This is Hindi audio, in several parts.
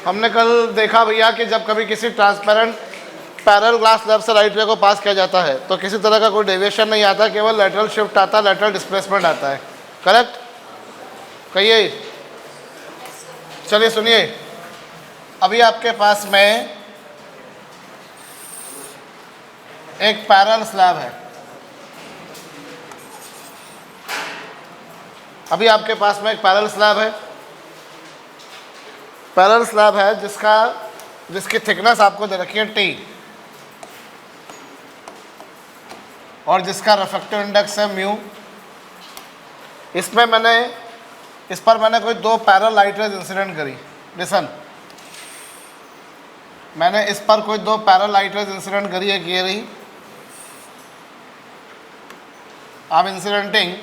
हमने कल देखा भैया कि जब कभी किसी ट्रांसपेरेंट पैरेलल ग्लास स्लैब से राइट रे को पास किया जाता है तो किसी तरह का कोई डेविएशन नहीं आता, केवल लेटरल शिफ्ट आता है, लेटरल डिस्प्लेसमेंट आता है। करेक्ट? कहिए। चलिए सुनिए, अभी आपके पास में एक पैरेलल स्लैब है। अभी आपके पास में एक पैरेलल स्लैब है। पैरेलल स्लैब है जिसकी थिकनेस आपको दे रखी है टी और जिसका रिफ्रैक्टिव इंडेक्स है म्यू। इस पर मैंने कोई दो पैरेलल लाइट रेज इंसिडेंट करी। लिसन, मैंने इस पर कोई दो पैरेलल लाइट रेज इंसिडेंट करी। एक ये रही, I am incidenting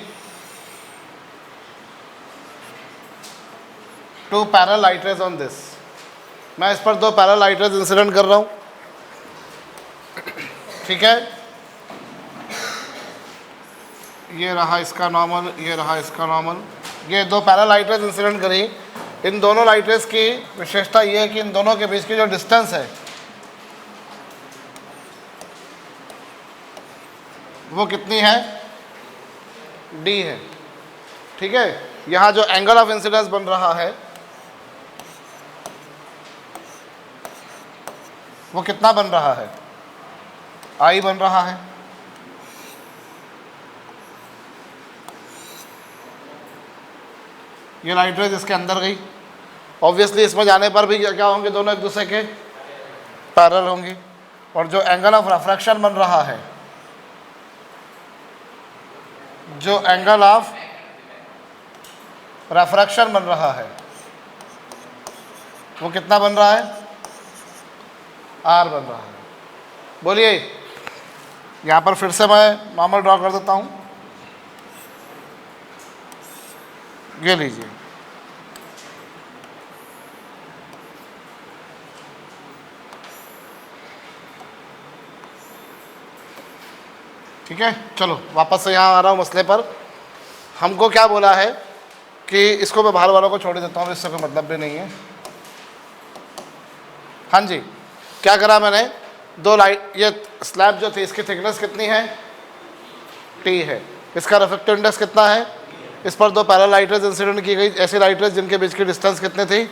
to parallel light rays on this. मैं इस पर दो पैरेलल लाइट रेज इंसिडेंट कर रहा हूँ, ठीक है। ये रहा इसका नॉर्मल, ये रहा इसका नॉर्मल। ये दो पैरेलल लाइट रेज इंसिडेंट करी। इन दोनों लाइट रेज की विशेषता ये है कि इन दोनों के बीच की जो डिस्टेंस है वो कितनी है? डी है, ठीक है। यहाँ जो एंगल ऑफ इंसिडेंस बन रहा है वो कितना बन रहा है? आई बन रहा है। ये लाइट रेज इसके अंदर गई। ऑब्वियसली इसमें जाने पर भी क्या होंगे? दोनों एक दूसरे के पैरेलल होंगी। और जो एंगल ऑफ रिफ्रैक्शन बन रहा है, जो एंगल ऑफ रिफ्रैक्शन बन रहा है वो कितना बन रहा है? आर बन रहा है। बोलिए, यहाँ पर फिर से मैं नॉर्मल ड्रॉ कर देता हूँ। ये लीजिए, ठीक है। चलो वापस से यहाँ आ रहा हूँ मसले पर। हमको क्या बोला है कि इसको मैं बाहर वालों को छोड़ देता हूँ, इससे कोई मतलब भी नहीं है। हाँ जी, क्या करा मैंने? दो लाइट, ये स्लैब जो थी इसकी थिकनेस कितनी है? टी है। इसका रिफ्रैक्टिव इंडेक्स कितना है? इस पर दो पैरेलल लाइट रेज इंसिडेंट की गई, ऐसी लाइट रेज जिनके बीच की डिस्टेंस कितनी थी?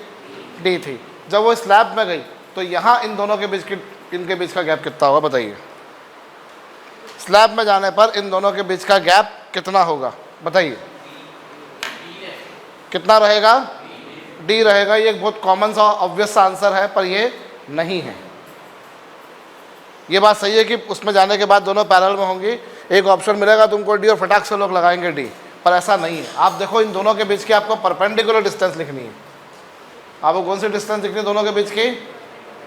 डी थी। जब वो स्लैब में गई तो यहाँ इन दोनों के बीच की, इनके बीच का गैप कितना होगा बताइए? स्लैब में जाने पर इन दोनों के बीच का गैप कितना होगा बताइए? कितना रहेगा? डी रहेगा। ये एक बहुत कॉमन सा ऑब्वियस सा आंसर है, पर ये नहीं है। ये बात सही है कि उसमें जाने के बाद दोनों पैरेलल में होंगी। एक ऑप्शन मिलेगा तुमको डी और फटाक से लोग लगाएंगे डी, पर ऐसा नहीं है। आप देखो, इन दोनों के बीच की आपको परपेंडिकुलर डिस्टेंस लिखनी है। आपको कौन सी डिस्टेंस लिखनी है दोनों के बीच की?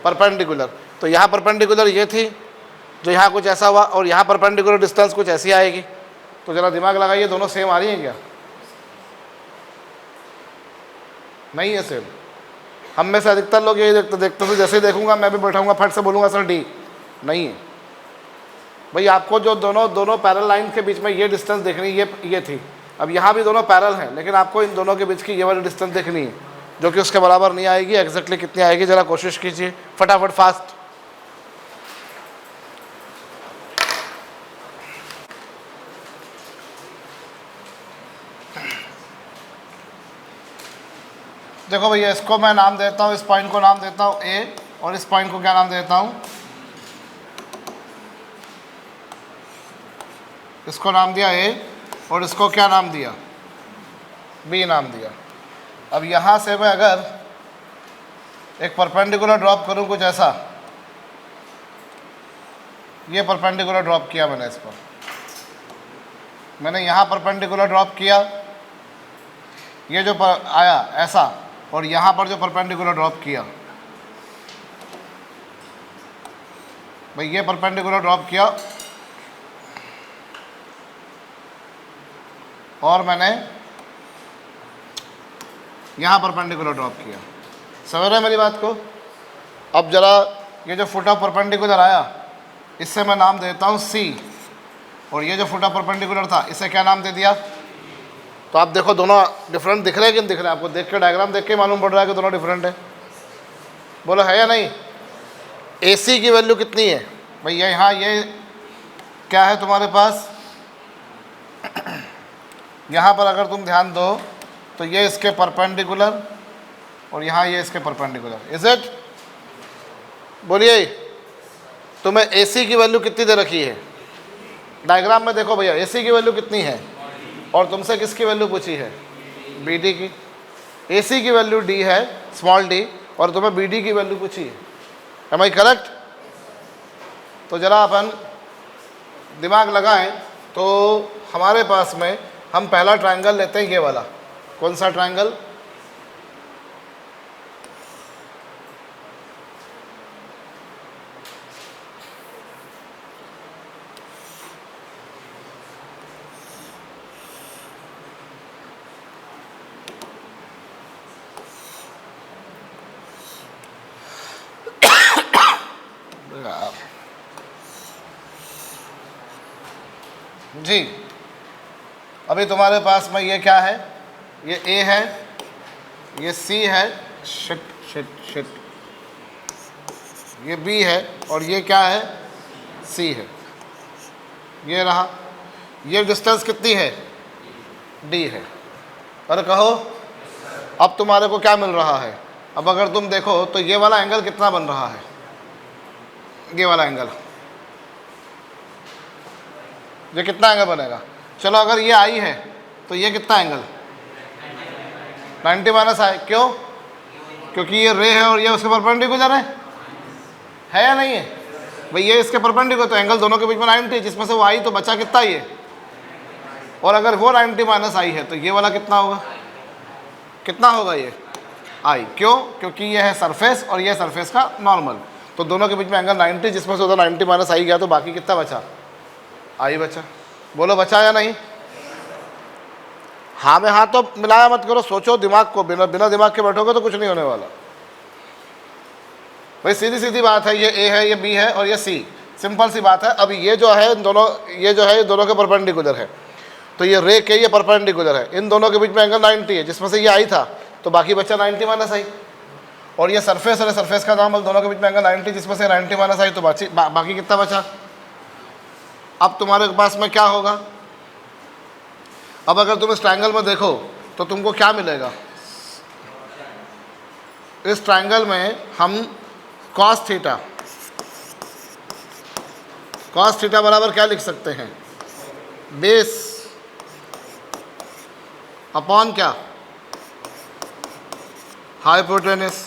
परपेंडिकुलर। तो यहाँ परपेंडिकुलर ये थी, जो यहाँ कुछ ऐसा हुआ, और यहाँ परपेंडिकुलर डिस्टेंस कुछ ऐसी आएगी। तो जरा दिमाग लगाइए, दोनों सेम आ रही हैं क्या? नहीं है सेम। हम में से अधिकतर लोग यही देखते थे, जैसे ही देखूंगा मैं भी बैठाऊंगा, फट से बोलूँगा सर डी। नहीं है भाई, आपको जो दोनों पैरेलल लाइन के बीच में ये डिस्टेंस देखनी, ये थी। अब यहाँ भी दोनों पैरेलल हैं, लेकिन आपको इन दोनों के बीच की ये वाली डिस्टेंस देखनी है, जो कि उसके बराबर नहीं आएगी। एग्जैक्टली कितनी आएगी जरा कोशिश कीजिए, फटाफट फास्ट। देखो भैया, इसको मैं नाम देता हूँ, इस पॉइंट को नाम देता हूँ ए, और इस पॉइंट को क्या नाम देता हूँ? इसको नाम दिया ए, और इसको क्या नाम दिया? बी नाम दिया। अब यहाँ से मैं अगर एक परपेंडिकुलर ड्रॉप करूँ कुछ ऐसा, ये परपेंडिकुलर ड्रॉप किया मैंने इस पर, मैंने यहाँ परपेंडिकुलर ड्रॉप किया, ये जो आया ऐसा, और यहाँ पर जो परपेंडिकुलर ड्रॉप किया, भाई ये परपेंडिकुलर ड्रॉप किया, और मैंने यहाँ परपेंडिकुलर ड्रॉप किया। समझ रहे हैं मेरी बात को? अब जरा ये जो फुट ऑफ परपेंडिकुलर आया, इससे मैं नाम देता हूँ सी, और ये जो फुट ऑफ परपेंडिकुलर था इसे क्या नाम दे दिया? तो आप देखो दोनों डिफरेंट दिख रहे हैं कि नहीं दिख रहे हैं? आपको देख के डायग्राम देख के मालूम पड़ रहा है कि दोनों डिफरेंट है। बोलो है या नहीं। AC की वैल्यू कितनी है भैया, यहाँ ये क्या है तुम्हारे पास, यहाँ पर अगर तुम ध्यान दो तो ये इसके परपेंडिकुलर और यहाँ ये इसके परपेंडिकुलर, इज इट। बोलिए तुम्हें AC की वैल्यू कितनी दे रखी है, डायग्राम में देखो भैया AC की वैल्यू कितनी है, और तुमसे किसकी वैल्यू पूछी है, BD की। AC की वैल्यू D है, स्मॉल d, और तुम्हें BD की वैल्यू पूछी है। Am I correct. तो जरा अपन दिमाग लगाएं तो हमारे पास में हम पहला ट्रायंगल लेते हैं, ये वाला। कौन सा ट्रायंगल, जी। अभी तुम्हारे पास में ये क्या है, ये A है, ये C है, शिट शिट शिट, ये B है, और ये क्या है, C है। ये रहा, ये डिस्टेंस कितनी है, D है। अरे कहो अब तुम्हारे को क्या मिल रहा है। अब अगर तुम देखो तो ये वाला एंगल कितना बन रहा है, ये वाला एंगल, ये कितना एंगल बनेगा। चलो अगर ये आई है तो ये कितना एंगल, 90 माइनस आई। क्यों, क्योंकि ये रे है और ये उसके परपेंडिकुलर है या नहीं है भाई, ये इसके परपेंडिकुलर, तो एंगल दोनों के बीच में 90, जिसमें से वो आई तो बचा कितना ये, और अगर वो 90 माइनस आई है तो ये वाला कितना होगा, कितना होगा ये आई। क्यों, क्योंकि ये है सरफेस और ये सरफेस का नॉर्मल, तो दोनों के बीच में एंगल 90, जिसमें से उधर 90 माइनस आई गया, तो बाकी कितना बचा, आई बचा। बोलो बचा या नहीं। हाँ में हाँ तो मिलाया मत करो, सोचो दिमाग को, बिना दिमाग के बैठोगे तो कुछ नहीं होने वाला भाई। सीधी सीधी बात है, ये A है, ये B है और ये C, सिंपल सी बात है। अब ये जो है दोनों, ये जो है ये दोनों के परपेंडिकुलर है, तो ये रे के ये परपेंडिकुलर है, इन दोनों के बीच में एंगल 90 है, जिसमें से ये आई था तो बाकी बचा 90 माइनस आई, और ये सरफेस और सरफेस का नॉर्मल, दोनों के बीच में एंगल 90, जिसमें से 90 माइनस आई, तो बाकी कितना बचा। अब तुम्हारे पास में क्या होगा, अब अगर तुम इस ट्रायंगल में देखो तो तुमको क्या मिलेगा, इस ट्रायंगल में हम cos थीटा बराबर क्या लिख सकते हैं, बेस अपॉन क्या, हाइपोटेनस।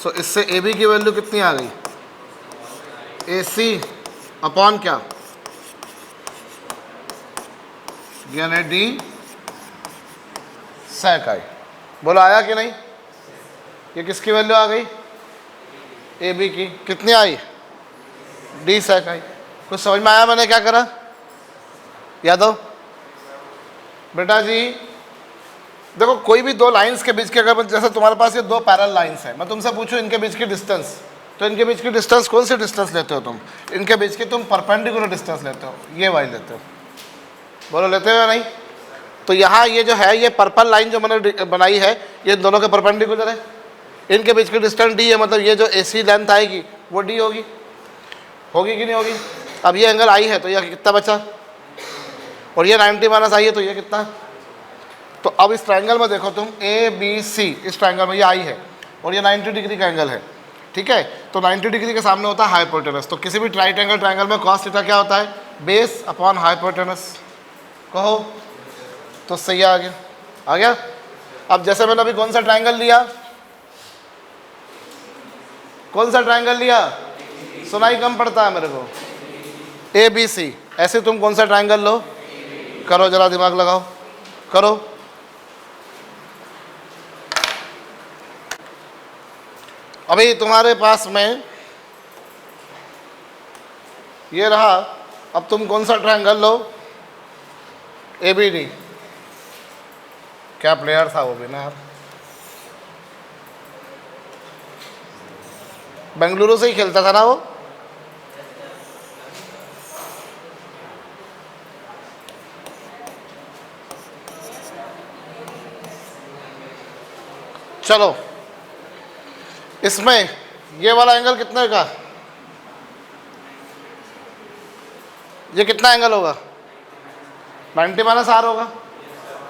सो इससे AB की वैल्यू कितनी आ गई, AC अपॉन क्या, यानी D sec i। बोलो आया कि नहीं। ये किसकी वैल्यू आ गई, AB की, कितनी आई, D sec i। कुछ समझ में आया मैंने क्या करा, यादव बेटा जी। देखो कोई भी दो लाइंस के बीच के, अगर जैसे तुम्हारे पास ये दो पैरेलल लाइंस है, मैं तुमसे पूछूं इनके बीच की डिस्टेंस, तो इनके बीच की डिस्टेंस कौन सी डिस्टेंस लेते हो तुम, इनके बीच की तुम परपेंडिकुलर डिस्टेंस लेते हो, ये वाली लेते हो। बोलो लेते हो या नहीं। तो यहाँ ये जो है, ये पर्पल लाइन जो मैंने बनाई है, ये दोनों के परपेंडिकुलर है, इनके बीच की डिस्टेंस D है, मतलब ये जो AC लेंथ आएगी वो D होगी, होगी कि नहीं होगी। अब ये एंगल आई है तो ये कितना बचा, और ये 90 माइनस आई है तो ये कितना। तो अब इस ट्रायंगल में देखो तुम ABC, इस ट्रायंगल में ये आई है और ये 90 डिग्री का एंगल है, ठीक है। तो 90 डिग्री के सामने होता है हाइपोटेनस। तो किसी भी राइट एंगल ट्रायंगल में cos थीटा क्या होता है, बेस अपॉन हाइपोटेनस। कहो तो सही आ गया, आ गया। अब जैसे मैंने अभी कौन सा ट्रायंगल लिया, कौन सा ट्रायंगल लिया, सुनाई कम पड़ता है मेरे को, ABC। ऐसे तुम कौन सा ट्रायंगल लो, करो जरा दिमाग लगाओ, करो। अभी तुम्हारे पास में ये रहा, अब तुम कौन सा ट्रायंगल लो, ABD। क्या प्लेयर था वो भी ना यार, बेंगलुरु से ही खेलता था ना वो। चलो इसमें ये वाला एंगल कितने का, ये कितना एंगल होगा, 90 माइनस आर होगा।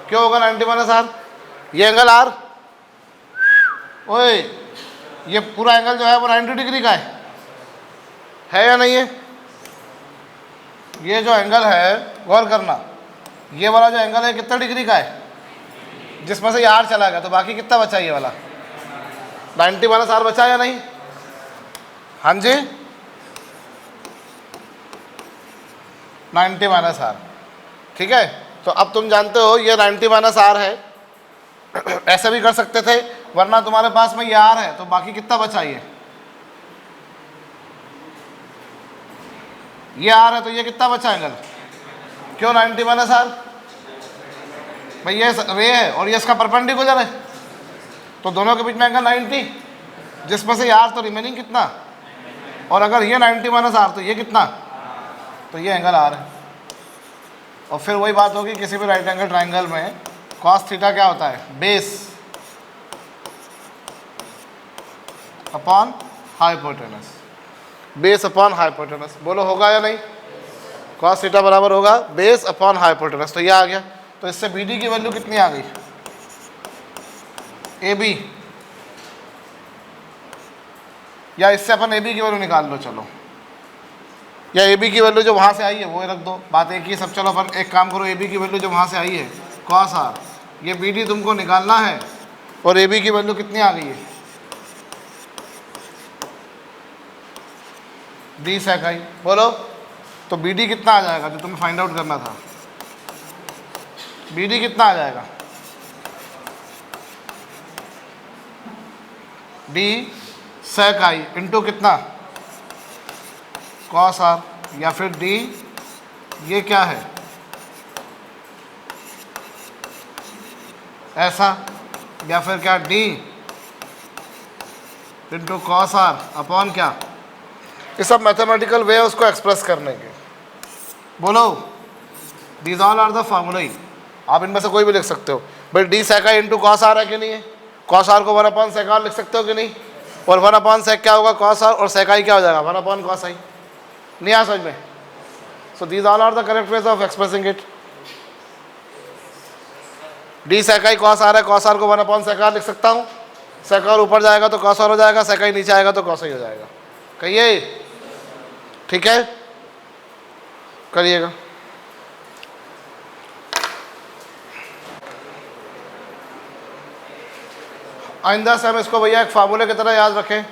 क्यों होगा 90 माइनस आर, ये एंगल आर, ओए ये पूरा एंगल जो है वो 90 डिग्री का है या नहीं है। ये जो एंगल है गौर करना, ये वाला जो एंगल है कितना डिग्री का है, जिसमें से ये आर चला गया, तो बाकी कितना बचा ये वाला 90 माइनस आर बचा या नहीं। हाँ जी 90 माइनस आर, ठीक है। तो अब तुम जानते हो ये 90 माइनस आर है, ऐसे भी कर सकते थे, वरना तुम्हारे पास में ये आर है, तो बाकी कितना बचा ये आर है, तो ये कितना बचा एंगल, क्यों 90 माइनस आर, भाई ये रे है और ये इसका परपेंडिकुलर है, तो दोनों के बीच में एंगल 90, जिसमें से आर तो रिमेनिंग कितना, और अगर ये 90 माइनस आर तो ये कितना, तो ये एंगल आर है। और फिर वही बात होगी किसी भी राइट एंगल ट्राइंगल में कॉस थीटा क्या होता है, base upon hypotenuse, base upon hypotenuse. बोलो होगा या नहीं, कॉस थीटा बराबर होगा बेस अपॉन हाइपोटेनस। तो ये आ गया, तो इससे बी डी की वैल्यू कितनी आ गई, ए बी, या इससे अपन ए बी की वैल्यू निकाल लो चलो, या ए बी की वैल्यू जो वहाँ से आई है वो रख दो, बात एक ही सब। चलो अपन एक काम करो, ए बी की वैल्यू जो वहाँ से आई है कॉस आर, ये बी डी तुमको निकालना है, और ए बी की वैल्यू कितनी आ गई है, डी सेक आई। बोलो तो बी डी कितना आ जाएगा, जो तुम्हें फाइंड आउट करना था, बी डी कितना आ जाएगा, डी सेक आई इंटू कितना, कॉस आर, या फिर डी ये क्या है ऐसा, या फिर क्या D into cos R upon क्या, ये सब मैथमेटिकल वे है उसको एक्सप्रेस करने के। बोलो these all are the formula, आप इनमें से कोई भी लिख सकते हो। भाई D sec I into cos R है कि नहीं है, कॉस आर को 1 अपॉन सेक आर लिख सकते हो कि नहीं, और 1 अपॉन सेक क्या होगा कॉस आर, और सेक आई क्या हो जाएगा 1 अपॉन कॉस आई। नहीं आ समझ में, so these all are the correct ways of expressing it. D sec I cos R है, कॉस आर को 1 अपॉन सेक आर लिख सकता हूँ, सेक आर ऊपर जाएगा तो कॉस आर हो जाएगा, सेक आई नीचे आएगा तो कॉस आई हो जाएगा। कहिए ठीक है, करिएगा। आइंदा से हम इसको भैया एक फार्मूले की तरह याद रखें,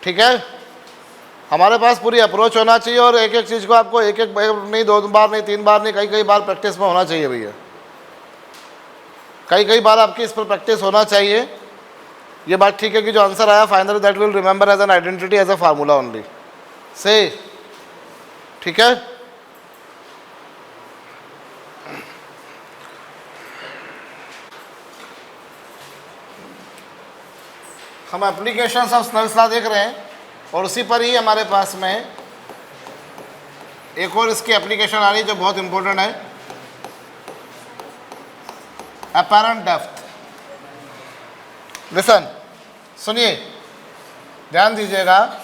ठीक है। हमारे पास पूरी अप्रोच होना चाहिए, और एक एक चीज़ को आपको एक एक नहीं, 2 बार नहीं, 3 बार नहीं, कई बार प्रैक्टिस में होना चाहिए भैया, कई बार आपकी इस पर प्रैक्टिस होना चाहिए। ये बात ठीक है कि जो आंसर आया finally that will remember as an identity as a formula only से, ठीक है। हम एप्लीकेशंस ऑफ स्नेल्स लॉ देख रहे हैं, और उसी पर ही हमारे पास में एक और इसकी एप्लीकेशन आ रही है जो बहुत इंपॉर्टेंट है, अपैरेंट डेप्थ। लिसन, सुनिए, ध्यान दीजिएगा,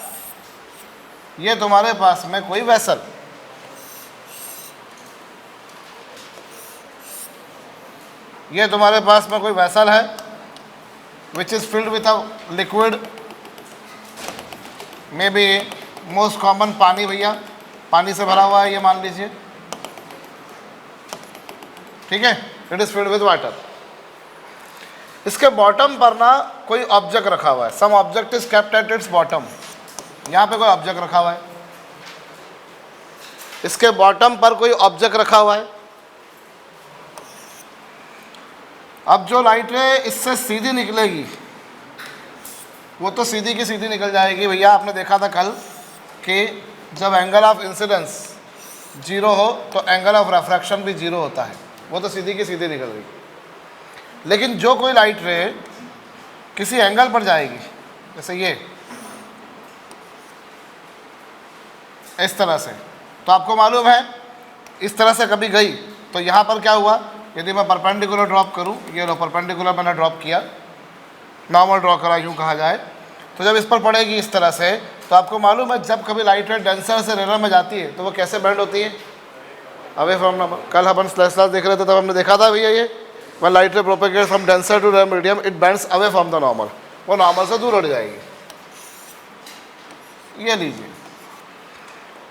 ये तुम्हारे पास में कोई वेसल, ये तुम्हारे पास में कोई वेसल है which is filled with a liquid, may be most common पानी, भैया पानी से भरा हुआ है ये मान लीजिए, ठीक है, it is filled with water. इसके बॉटम पर ना कोई ऑब्जेक्ट रखा हुआ है, some object is kept at its bottom, यहाँ पे कोई ऑब्जेक्ट रखा हुआ है, इसके बॉटम पर कोई ऑब्जेक्ट रखा हुआ है। अब जो लाइट रे इससे सीधी निकलेगी वो तो सीधी की सीधी निकल जाएगी भैया। आपने देखा था कल कि जब एंगल ऑफ इंसिडेंस 0 हो तो एंगल ऑफ रिफ्रैक्शन भी 0 होता है, वो तो सीधी की सीधी निकल गई। लेकिन जो कोई लाइट रे किसी एंगल पर जाएगी, जैसे ये इस तरह से, तो आपको मालूम है इस तरह से कभी गई तो यहाँ पर क्या हुआ, यदि मैं परपेंडिकुलर ड्रॉप करूँ, ये लो परपेंडिकुलर मैंने ड्रॉप किया, नॉर्मल ड्रॉ करा यूँ कहा जाए, तो तो जब इस पर पड़ेगी इस तरह से, तो आपको मालूम है जब कभी लाइट रेड डेंसर से रेयर में जाती है तो वो कैसे बेंड होती है, अवे फ्रॉम नॉर्मल। कल अपन स्लैश देख रहे थे तब हमने देखा था भैया ये when light ray propagates from denser to rare medium it bends away from the normal, वो नॉर्मल से दूर हट जाएगी। ये लीजिए,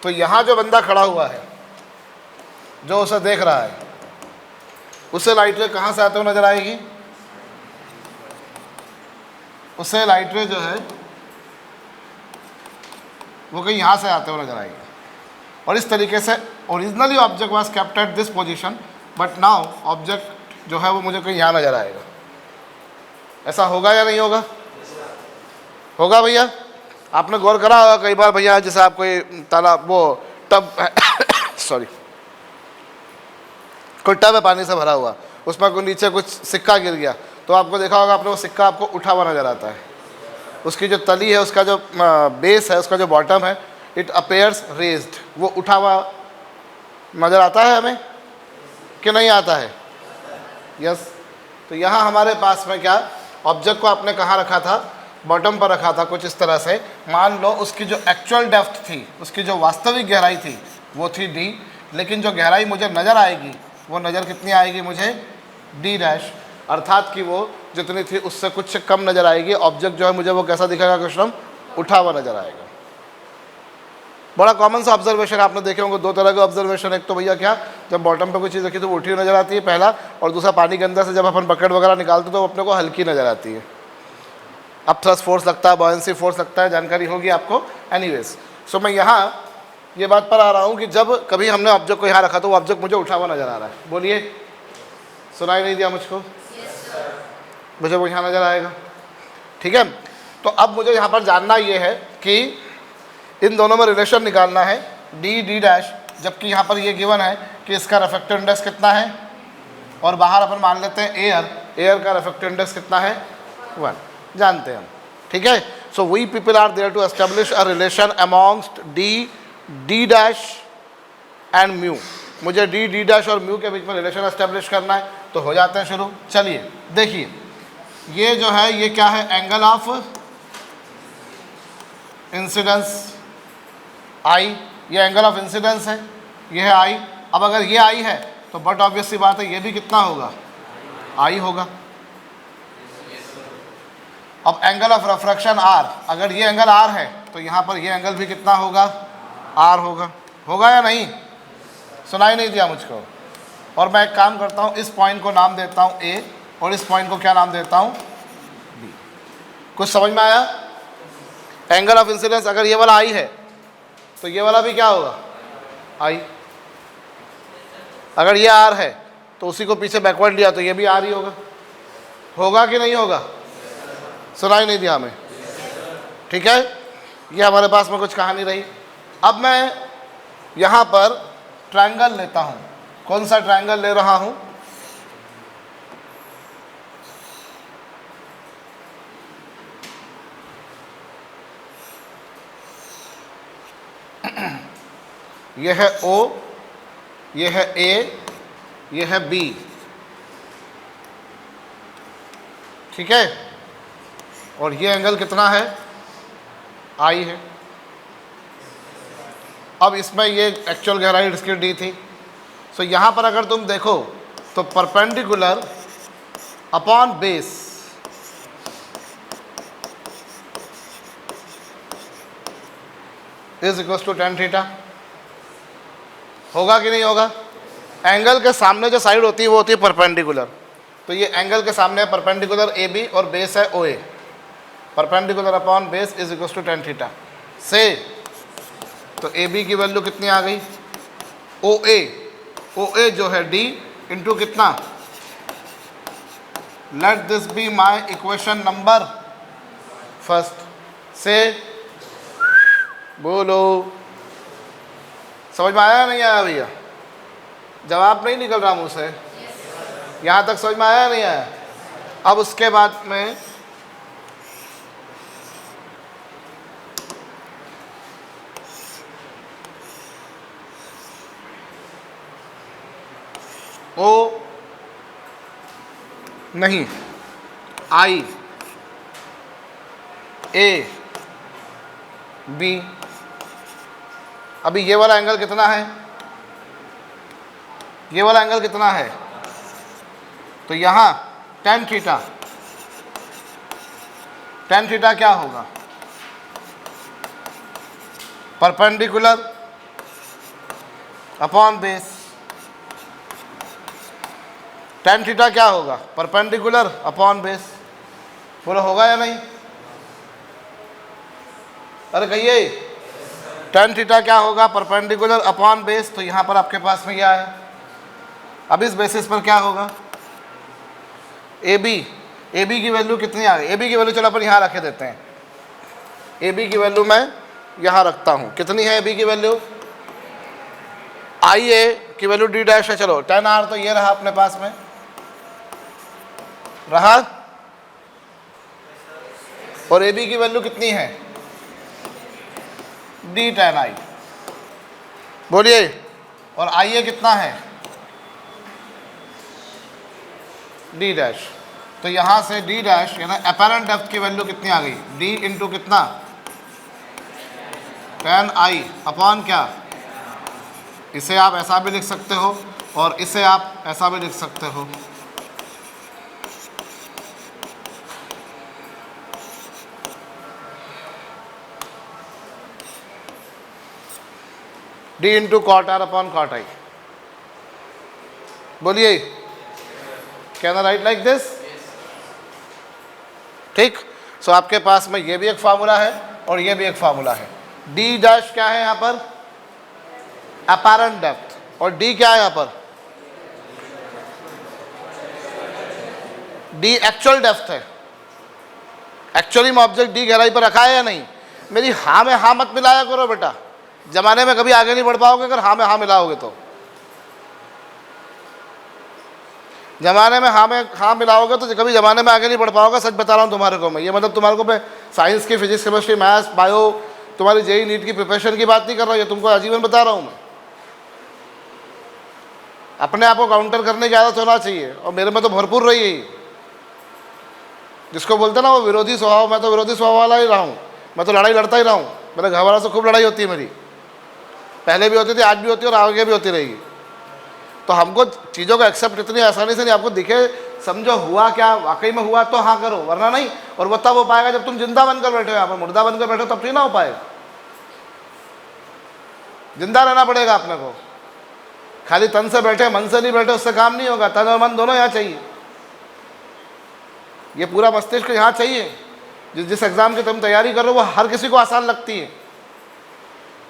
तो यहाँ जो बंदा खड़ा हुआ है जो उसे देख रहा है, उसे लाइट रे कहाँ से आते हुए नजर आएगी, उसे लाइट रे जो है वो कहीं यहाँ से आते हुए नजर आएगी। और इस तरीके से originally object was kept at this position, but now object जो है वो मुझे कहीं यहाँ नजर आएगा। ऐसा होगा या नहीं होगा? होगा भैया। आपने गौर करा होगा कई बार भैया, जैसे आप कोई तालाब वो टब सॉरी कोई टब है पानी से भरा हुआ, उसमें कोई नीचे कुछ सिक्का गिर गया, तो आपको देखा होगा आपने वो सिक्का आपको उठा हुआ नजर आता है। उसकी जो तली है, उसका जो बेस है, उसका जो बॉटम है, इट अपेयर्स रेज्ड, वो उठा हुआ नजर आता है हमें कि नहीं आता है? यस। तो यहाँ हमारे पास में क्या, ऑब्जेक्ट को आपने कहाँ रखा था, बॉटम पर रखा था कुछ इस तरह से। मान लो उसकी जो एक्चुअल डेप्थ थी, उसकी जो वास्तविक गहराई थी वो थी d, लेकिन जो गहराई मुझे नज़र आएगी वो नज़र कितनी आएगी मुझे, d डैश, अर्थात कि वो जितनी थी उससे कुछ कम नज़र आएगी। ऑब्जेक्ट जो है मुझे वो कैसा दिखेगा क्वेश्चन, उठा हुआ नज़र आएगा। बड़ा कॉमन सा ऑब्जर्वेशन आपने देखे होंगे, दो तरह के ऑब्जर्वेशन, एक तो भैया क्या, जब बॉटम पे कोई चीज़ रखी तो वो उठी हुई नजर आती है पहला, और दूसरा पानी के अंदर से जब अपन बकेट वगैरह निकालते तो अपने को हल्की नजर आती है। अब थ्रस्ट फोर्स लगता है, बॉयंसी फोर्स लगता है, जानकारी होगी आपको। एनीवेज, सो मैं यहाँ ये बात पर आ रहा हूँ कि जब कभी हमने ऑब्जेक्ट को यहाँ रखा तो वो ऑब्जेक्ट मुझे उठा हुआ नजर आ रहा है। बोलिए, सुनाई नहीं दिया मुझको? मुझे वो यहाँ नजर आएगा, ठीक है। तो अब मुझे यहाँ पर जानना ये है कि इन दोनों में रिलेशन निकालना है, डी डी डैश, जबकि यहाँ पर ये गिवन है कि इसका रिफ्रैक्टिव इंडेक्स कितना है, और बाहर अपन मान लेते हैं एयर का रिफ्रैक्टिव इंडेक्स कितना है, 1, जानते हैं हम, ठीक है। So we people are there to establish a relation amongst D D dash and mu. मुझे डी डी डैश और म्यू के बीच में रिलेशन एस्टेब्लिश करना है, तो हो जाते हैं शुरू। चलिए देखिए, ये जो है ये क्या है, एंगल ऑफ इंसिडेंस आई, ये एंगल ऑफ इंसिडेंस है, ये है आई। अब अगर ये आई है तो बट ऑब्वियस सी बात है ये भी कितना होगा, आई होगा। अब एंगल ऑफ रिफ्रैक्शन आर, अगर ये एंगल आर है तो यहाँ पर ये एंगल भी कितना होगा, आर होगा। होगा या नहीं? सुनाई नहीं दिया मुझको? और मैं एक काम करता हूँ, इस पॉइंट को नाम देता हूँ ए, और इस पॉइंट को क्या नाम देता हूँ, बी। कुछ समझ में आया? एंगल ऑफ इंसिडेंस अगर ये वाला आई है तो ये वाला भी क्या होगा, आई। अगर ये आर है तो उसी को पीछे बैकवर्ड लिया तो ये भी आर ही होगा। होगा कि नहीं होगा? सुनाई नहीं दिया हमें? ठीक है, ये हमारे पास में कुछ कहानी रही। अब मैं यहाँ पर ट्रायंगल लेता हूँ। कौन सा ट्रायंगल ले रहा हूँ? यह है O, यह है A, यह है B, ठीक है। और ये एंगल कितना है, I है। अब इसमें ये एक्चुअल गहराई इसकी D थी। सो यहाँ पर अगर तुम देखो तो perpendicular upon base is equal to tan theta. होगा कि नहीं होगा? एंगल के सामने जो साइड होती है वो होती है परपेंडिकुलर। तो ये एंगल के सामने है परपेंडिकुलर AB और बेस है OA। Perpendicular upon base is equal to tan theta से, तो AB की वैल्यू कितनी आ गई, OA जो है D इंटू कितना, let this be my equation number first. से बोलो, समझ में आया नहीं आया भैया? जवाब नहीं निकल रहा मुँह से? यहाँ तक समझ में आया नहीं आया? अब उसके बाद में O नहीं, I A बी। अभी ये वाला एंगल कितना है, ये वाला एंगल कितना है, तो यहाँ tan थीटा, tan थीटा क्या होगा, perpendicular upon base. tan theta क्या होगा, परपेंडिकुलर अपॉन बेस। बोलो होगा या नहीं, अरे कहिए, tan थीटा क्या होगा, परपेंडिकुलर अपॉन बेस। तो यहाँ पर आपके पास में क्या है, अब इस बेसिस पर क्या होगा, ए बी की वैल्यू कितनी आ गई, ए बी की वैल्यू चलो अपन यहाँ रखे देते हैं, ए बी की वैल्यू मैं यहाँ रखता हूँ, कितनी है ए बी की वैल्यू, आई ए की वैल्यू डी डैश है, चलो tan r तो ये रहा अपने पास में रहा, और ए बी की वैल्यू कितनी है, डी tan आई, बोलिए, और आई ए कितना है, डी डैश। तो यहाँ से डी डैश यानी अपैरेंट डेप्थ की वैल्यू कितनी आ गई, डी इंटू कितना, tan आई अपॉन क्या, इसे आप ऐसा भी लिख सकते हो और इसे आप ऐसा भी लिख सकते हो, D into cot R upon cot I. बोलिए, can I write like this, ठीक। सो आपके पास में ये भी एक फार्मूला है और ये भी एक फार्मूला है। डी डैश क्या है यहाँ पर, अपैरेंट डेप्थ, और डी क्या है यहाँ पर, डी एक्चुअल डेप्थ है। एक्चुअली में ऑब्जेक्ट डी गहराई पर रखा है या नहीं, मेरी हाँ में हाँ मत मिलाया करो बेटा, जमाने में कभी आगे नहीं बढ़ पाओगे अगर हाँ में हाँ मिलाओगे तो, जमाने में हाँ मिलाओगे तो कभी जमाने में आगे नहीं बढ़ पाओगे, सच बता रहा हूँ तुम्हारे को मैं। ये मतलब तुम्हारे को मैं साइंस की, फिजिक्स, केमिस्ट्री, मैथ्स, बायो, तुम्हारी जेई नीट की प्रिपरेशन की बात नहीं कर रहा हूँ, ये तुमको आजीवन बता रहा हूँ मैं। अपने आप को काउंटर करने की आदत होना चाहिए, और मेरे में तो भरपूर रही है। जिसको बोलते ना वो विरोधी स्वभाव, मैं तो विरोधी स्वभाव वाला ही रहा हूँ, मैं तो लड़ाई लड़ता ही रहा हूँ, मेरे घर वालों से खूब लड़ाई होती है मेरी, पहले भी होती थी, आज भी होती है और आगे भी होती रहेगी। तो हमको चीज़ों को एक्सेप्ट इतनी आसानी से नहीं, आपको दिखे समझो हुआ क्या, वाकई में हुआ तो हाँ करो, वरना नहीं। और वो तब हो पाएगा जब तुम जिंदा बनकर बैठे हो, यहाँ पर मुर्दा बनकर बैठे हो तब नहीं ना हो पाएगा, जिंदा रहना पड़ेगा अपने को। खाली तन से बैठे मन से नहीं बैठे उससे काम नहीं होगा, तन और मन दोनों यहाँ चाहिए, ये पूरा मस्तिष्क यहाँ चाहिए। जिस एग्ज़ाम की तुम तैयारी कर रहे हो वो हर किसी को आसान लगती है,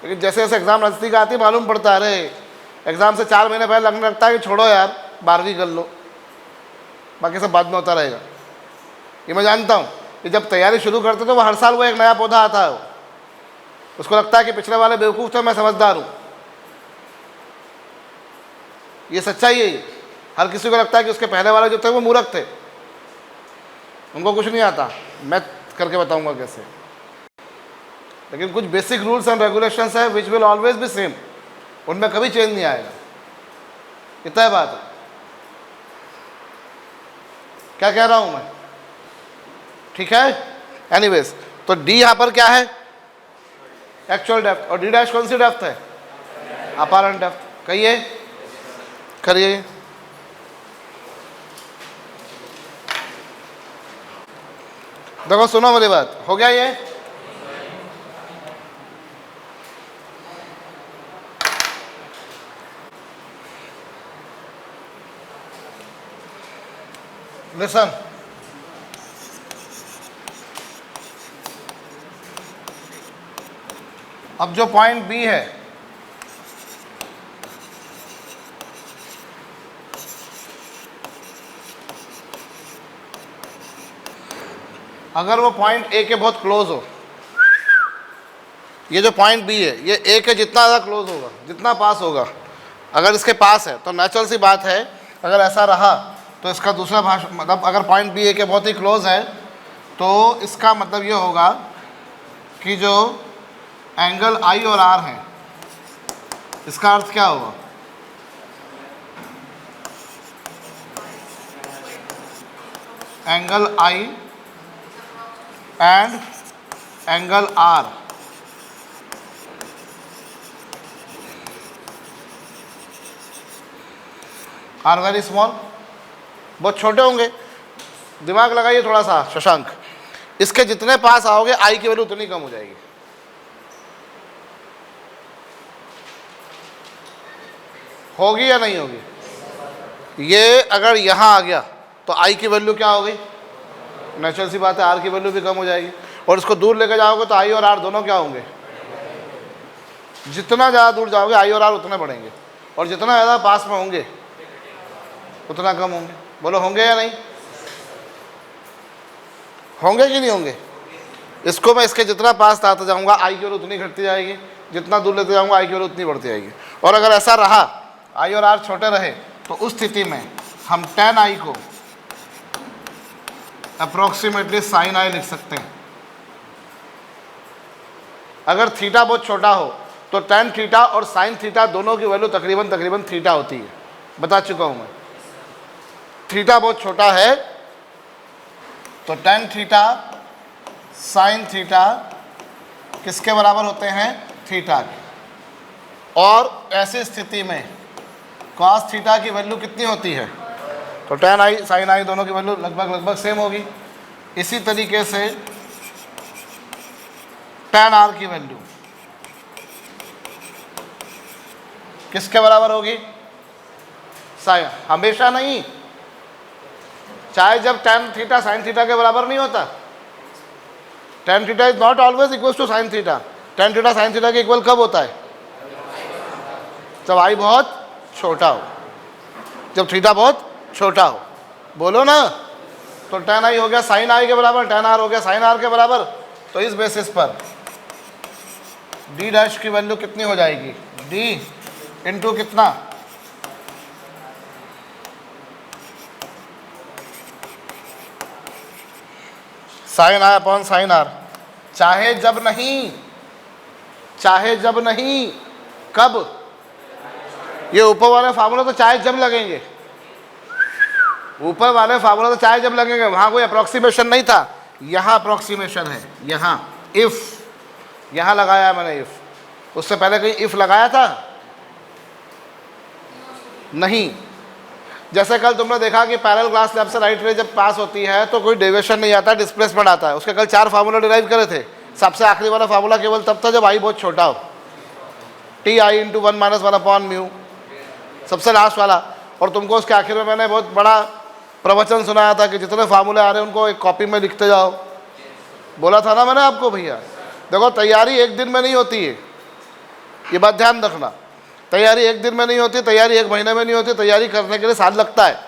लेकिन जैसे जैसे एग्ज़ाम नज़दीक आती है मालूम पड़ता है अरे एग्ज़ाम से 4 महीने पहले लगने लगता है कि छोड़ो यार 12वीं कर लो, बाकी सब बाद में होता रहेगा। ये मैं जानता हूँ कि जब तैयारी शुरू करते तो वो हर साल वो एक नया पौधा आता है, उसको लगता है कि पिछले वाले बेवकूफ़ थे, मैं समझदार हूँ। ये सच्चाई है, हर किसी को लगता है कि उसके पहले वाले जो थे वो मूर्ख थे, उनको कुछ नहीं आता। मैं करके बताऊंगा कैसे, लेकिन कुछ बेसिक रूल्स एंड रेगुलेशंस है which will always be same, उनमें कभी चेंज नहीं आएगा, इतना बात है। क्या कह रहा हूं मैं, ठीक है। एनीवेज, तो डी यहां पर क्या है, एक्चुअल डेप्थ, और डी डैश कौन सी डेप्थ है, अपैरेंट डेप्थ। कहिए, करिए। देखो सुनो मेरी बात, हो गया ये, लिसन, अब जो पॉइंट बी है, अगर वो पॉइंट ए के बहुत क्लोज हो, ये जो पॉइंट बी है ये ए के जितना ज़्यादा क्लोज होगा, जितना पास होगा, अगर इसके पास है तो नेचुरल सी बात है, अगर ऐसा रहा तो इसका दूसरा भाषा मतलब अगर पॉइंट बी ए के बहुत ही क्लोज है तो इसका मतलब ये होगा कि जो एंगल आई और आर है इसका अर्थ क्या होगा, angle i and angle r are very small, बहुत छोटे होंगे। दिमाग लगाइए थोड़ा सा शशांक, इसके जितने पास आओगे आई की वैल्यू उतनी कम हो जाएगी। होगी या नहीं होगी? ये अगर यहाँ आ गया तो आई की वैल्यू क्या हो गई? नेचुरल सी बात है, आर की वैल्यू भी कम हो जाएगी। और इसको दूर लेकर जाओगे तो आई और आर दोनों क्या होंगे? जितना ज़्यादा दूर जाओगे आई और आर उतने बढ़ेंगे, और जितना ज़्यादा पास में होंगे उतना कम होंगे। बोलो होंगे या नहीं? होंगे कि नहीं होंगे? इसको मैं इसके जितना पास लाता जाऊंगा आई की वैल्यू उतनी घटती जाएगी, जितना दूर लेते जाऊंगा आई की वैल्यू उतनी बढ़ती जाएगी। और अगर ऐसा रहा, आई और आर छोटे रहे, तो उस स्थिति में हम tan आई को अप्रोक्सीमेटली साइन आई लिख सकते हैं। अगर थीटा बहुत छोटा हो तो tan थीटा और साइन थीटा दोनों की वैल्यू तकरीबन थीटा होती है, बता चुका हूं मैं। थीटा बहुत छोटा है तो tan थीटा साइन थीटा किसके बराबर होते हैं? थीटा के। और ऐसी स्थिति में cos थीटा की वैल्यू कितनी होती है? तो tan आई साइन आई दोनों की वैल्यू लगभग सेम होगी। इसी तरीके से tan आर की वैल्यू किसके बराबर होगी? साइन, हमेशा नहीं, चाहे जब tan थीटा साइन थीटा के बराबर नहीं होता। tan theta is not always equal to sine theta. tan theta sine theta के इक्वल कब होता है? जब आई बहुत छोटा हो, जब थीटा बहुत छोटा हो। बोलो ना, तो tan आई हो गया साइन आई के बराबर, tan आर हो गया साइन आर के बराबर। तो इस बेसिस पर d डैश की वैल्यू कितनी हो जाएगी? d इंटू कितना? Sine i upon sine r. चाहे जब नहीं, कब? ये ऊपर वाले फार्मूला तो चाहे जब लगेंगे, ऊपर वाले फार्मूला तो चाहे जब लगेंगे, वहां कोई अप्रोक्सीमेशन नहीं था। यहाँ अप्रोक्सीमेशन है, यहाँ इफ, यहाँ लगाया है मैंने इफ। उससे पहले कहीं इफ लगाया था? नहीं। जैसे कल तुमने देखा कि पैरेलल ग्लास स्लैब से राइट रे जब पास होती है तो कोई डेविएशन नहीं आता, डिस्प्लेसमेंट आता है। उसके कल 4 फार्मूला डिराइव करे थे। सबसे आखिरी वाला फार्मूला केवल तब था जब आई बहुत छोटा हो, T I into 1 minus 1 upon mu, सबसे लास्ट वाला। और तुमको उसके आखिर में मैंने बहुत बड़ा प्रवचन सुनाया था कि जितने फार्मूले आ रहे हैं उनको एक कॉपी में लिखते जाओ। बोला था ना मैंने आपको? भैया देखो, तैयारी एक दिन में नहीं होती है, ये बात ध्यान रखना। तैयारी एक दिन में नहीं होती, तैयारी एक महीने में नहीं होती, तैयारी करने के लिए साल लगता है।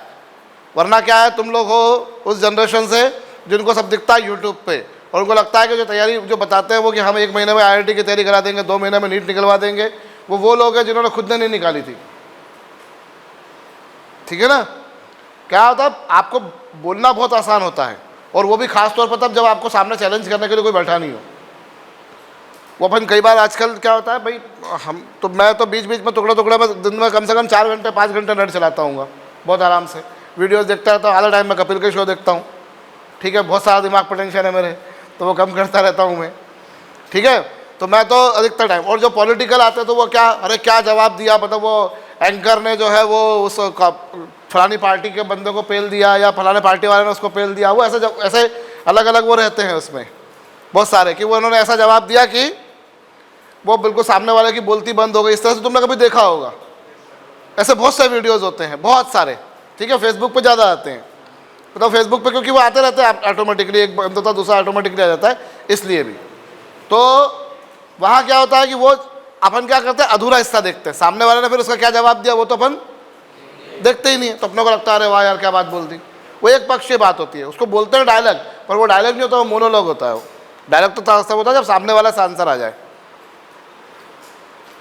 वरना क्या है, तुम लोग हो उस जनरेशन से जिनको सब दिखता है यूट्यूब पे, और उनको लगता है कि जो तैयारी जो बताते हैं वो कि हम 1 महीने में IIT की तैयारी करा देंगे, 2 महीने में नीट निकलवा देंगे। वो लोग हैं जिन्होंने खुद ने नहीं निकाली थी। ठीक है ना? क्या होता है, आपको बोलना बहुत आसान होता है, और वो भी खास तौर पर तब जब आपको सामने चैलेंज करने के लिए कोई बैठा नहीं हो। वो अपन कई बार आजकल क्या होता है भाई, मैं तो बीच बीच में टुकड़े में दिन में कम से कम 4 घंटे 5 घंटे नेट चलाता हूँ बहुत आराम से। वीडियोस देखता रहता हूँ, आधा टाइम में कपिल के शो देखता हूँ। ठीक है, बहुत सारा दिमाग पर टेंशन है मेरे, तो वो कम करता रहता हूँ मैं। ठीक है, तो मैं तो अधिकतर टाइम, और जो पॉलिटिकल आते हैं तो वो क्या, अरे क्या जवाब दिया, मतलब वो एंकर ने जो है वो उस फलानी पार्टी के बंदे को पेल दिया या फलाने पार्टी वाले ने उसको पेल दिया। वो ऐसे अलग अलग वो रहते हैं उसमें बहुत सारे, कि वो उन्होंने ऐसा जवाब दिया कि वो बिल्कुल सामने वाले की बोलती बंद हो गई। इस तरह से तुमने कभी देखा होगा, ऐसे बहुत से वीडियोस होते हैं, बहुत सारे। ठीक है, फेसबुक पे ज़्यादा आते हैं, मतलब फेसबुक पे क्योंकि वो आते रहते हैं ऑटोमेटिकली, एक बंद होता है दूसरा ऑटोमेटिकली आ जाता है, इसलिए भी। तो वहाँ क्या होता है कि वो अपन क्या करते हैं, अधूरा हिस्सा देखते हैं। सामने वाले ने फिर उसका क्या जवाब दिया वो तो अपन देखते ही नहीं है, तो अपने को लगता है अरे वाह यार क्या बात बोल दी। वो एक पक्षीय बात होती है, उसको बोलते हैं डायलॉग, पर वो डायलॉग नहीं होता, वो मोनोलॉग होता है। वो डायलॉग तो तब होता है जब सामने वाला से आंसर आ जाए।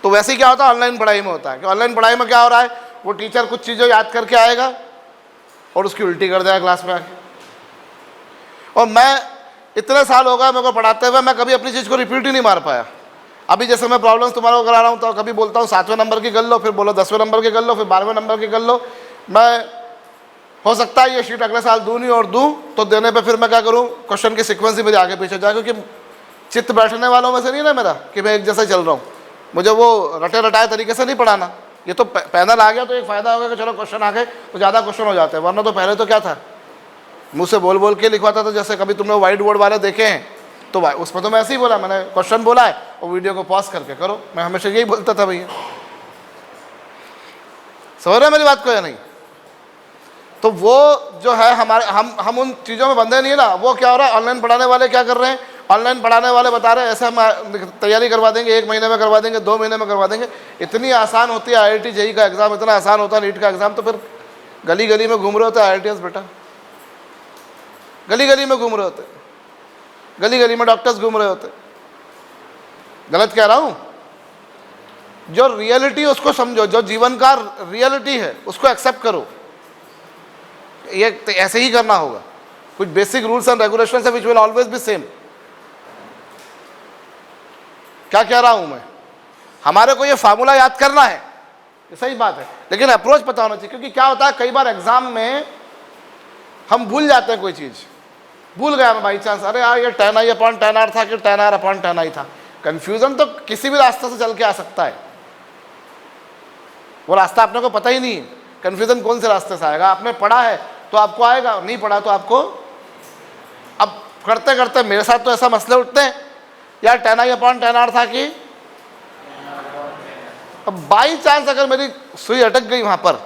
तो वैसे ही क्या होता है ऑनलाइन पढ़ाई में होता है, कि ऑनलाइन पढ़ाई में क्या हो रहा है, वो टीचर कुछ चीज़ें याद करके आएगा और उसकी उल्टी कर देगा क्लास में आके। और मैं इतने साल हो गए मेरे को पढ़ाते हुए, मैं कभी अपनी चीज़ को रिपीट ही नहीं मार पाया। अभी जैसे मैं प्रॉब्लम्स तुम्हारे को करा रहा हूँ तो कभी बोलता हूँ 7वें नंबर की कर लो, फिर बोलो 10वें नंबर की कर लो, फिर 12वें नंबर की कर लो। मैं हो सकता है ये शीट अगले साल दूँ नहीं, और दूँ तो देने पे फिर मैं क्या करूँ, क्वेश्चन की सीक्वेंस ही मेरे आगे पीछे जाए, क्योंकि चित्त बैठने वालों में से नहीं ना मेरा कि मैं एक जैसा चल रहा हूँ। मुझे वो रटे रटाए तरीके से नहीं पढ़ाना, ये तो पैनल आ गया तो एक फ़ायदा होगा कि चलो क्वेश्चन आ गए तो ज़्यादा क्वेश्चन हो जाते हैं, वरना तो पहले तो क्या था, मुँह से बोल बोल के लिखवाता था। जैसे कभी तुमने वाइट बोर्ड वाले देखे हैं तो उसमें तो मैं ऐसे ही बोला, मैंने क्वेश्चन बोला है और वीडियो को पॉज करके करो, मैं हमेशा यही बोलता था भैया। समझ रहे मेरी बात को या नहीं? तो वो जो है हमारे हम उन चीज़ों में बंधे नहीं है ना। वो क्या हो रहा है, ऑनलाइन पढ़ाने वाले क्या कर रहे हैं, ऑनलाइन पढ़ाने वाले बता रहे हैं ऐसे हम तैयारी करवा देंगे, 1 महीने में करवा देंगे, 2 महीने में करवा देंगे। इतनी आसान होती है IIT JEE का एग्ज़ाम, इतना आसान होता है नीट का एग्ज़ाम, तो फिर गली गली में घूम रहे होते IITians बेटा, गली गली में घूम रहे होते, गली गली में डॉक्टर्स घूम रहे होते। गलत कह रहा हूँ? जो रियलिटी उसको समझो, जो जीवन का रियलिटी है उसको एक्सेप्ट करो। ये ऐसे ही करना होगा। कुछ बेसिक रूल्स एंड रेगुलेशंस है which will always be same. क्या कह रहा हूं मैं? हमारे को ये फार्मूला याद करना है, ये सही बात है, लेकिन अप्रोच पता होना चाहिए। क्योंकि क्या होता है, कई बार एग्जाम में हम भूल जाते हैं कोई चीज, भूल गया मैं बाई चांस, अरे यार ये tan i upon tan r था कि tan r upon tan i था। कंफ्यूजन तो किसी भी रास्ते से चल के आ सकता है, वो रास्ता अपने को पता ही नहीं है, कंफ्यूजन कौन से रास्ते से आएगा। आपने पढ़ा है तो आपको आएगा, नहीं पढ़ा तो आपको। अब करते करते मेरे साथ तो ऐसा मसले उठते हैं, यार tan i upon tan r था कि, अब बाई चांस अगर मेरी सुई अटक गई वहां पर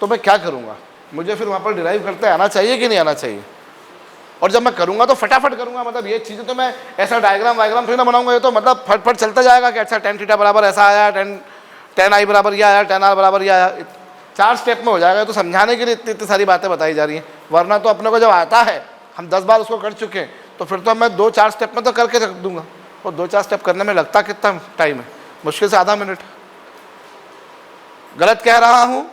तो मैं क्या करूंगा? मुझे फिर वहां पर डिराइव करते आना चाहिए कि नहीं आना चाहिए? और जब मैं करूंगा तो फटाफट करूंगा, मतलब ये चीज़ें तो मैं ऐसा डायग्राम वायग्राम थोड़ी ना बनाऊंगा, ये तो मतलब फटफट चलता जाएगा कि अच्छा tan थीटा बराबर ऐसा आया, tan i बराबर ये आया, tan r बराबर ये आया। 4 स्टेप में हो जाएगा। तो समझाने के लिए इतनी सारी बातें बताई जा रही हैं, वरना तो अपने को जब आता है, हम 10 बार उसको कर चुके हैं, तो फिर तो मैं 2-4 स्टेप में तो करके रख दूंगा। और 2-4 स्टेप करने में लगता कितना टाइम है? मुश्किल से आधा मिनट। गलत कह रहा हूं?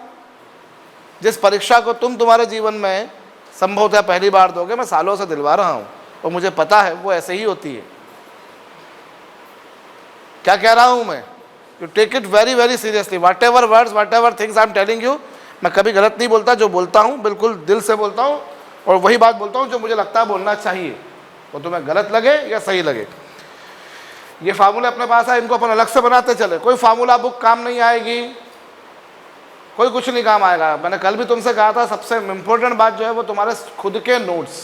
जिस परीक्षा को तुम तुम्हारे जीवन में संभवतः पहली बार दोगे, मैं सालों से दिलवा रहा हूं और मुझे पता है वो ऐसे ही होती है। क्या कह रहा हूं मैं? You take it very very seriously, whatever words, whatever things I am telling you. मैं कभी गलत नहीं बोलता, जो बोलता हूं बिल्कुल दिल से बोलता हूं और वही बात बोलता हूं जो मुझे लगता है बोलना चाहिए, वो तुम्हें गलत लगे या सही लगे। ये फार्मूला अपने पास है, इनको अपन अलग से बनाते चले। कोई फार्मूला बुक काम नहीं आएगी, कोई कुछ नहीं काम आएगा। मैंने कल भी तुमसे कहा था, सबसे इम्पोर्टेंट बात जो है वो तुम्हारे खुद के नोट्स